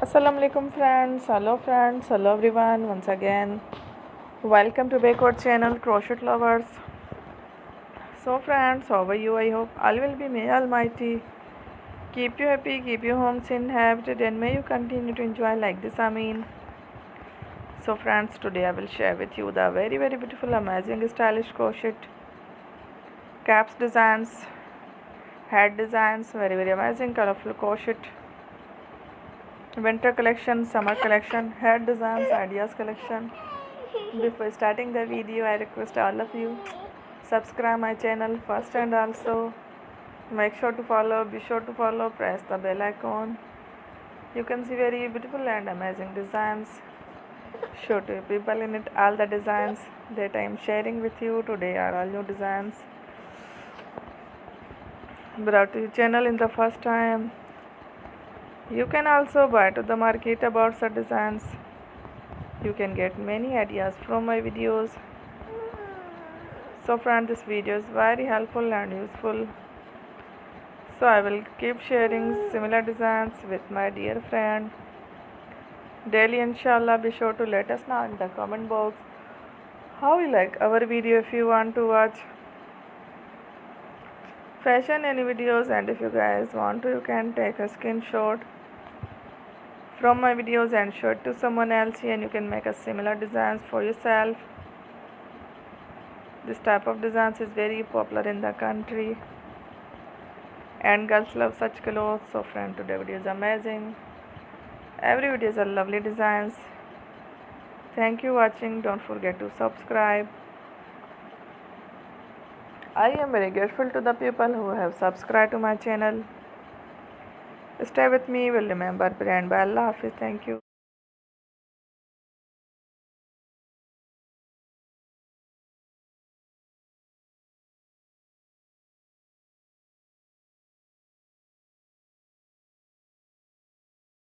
Assalamu alaikum friends, hello everyone once again. Welcome to Backward channel Crochet Lovers. So friends, how are you? I hope all will be may almighty. Keep you happy, keep you homes inhabited and may you continue to enjoy like this Ameen. So friends, today I will share with you the very beautiful amazing stylish crochet caps designs, hat designs, very amazing colorful crochet winter collection, summer collection, hat designs, ideas collection. Before starting the video, I request all of you subscribe my channel first and also be sure to follow, press the bell icon. You can see very beautiful and amazing designs. Show to people in it all the designs that I am sharing with you today are all new designs brought to your channel in the first time. You can also buy to the market about such designs. You can get many ideas from my videos. So friend, this video is very helpful and useful. So I will keep sharing similar designs with my dear friend daily, inshallah. Be sure to let us know in the comment box how you like our video. If you want to watch fashion any videos, and if you guys want to, you can take a screenshot from my videos and show it to someone else, and you can make a similar designs for yourself. This type of designs is very popular in the country and girls love such clothes. So friend, today video is amazing. Every video is a lovely designs. Thank you watching. Don't forget to subscribe. I am very grateful to the people who have subscribed to my channel. Stay with me. Will remember brand by Allah Hafiz. Thank you.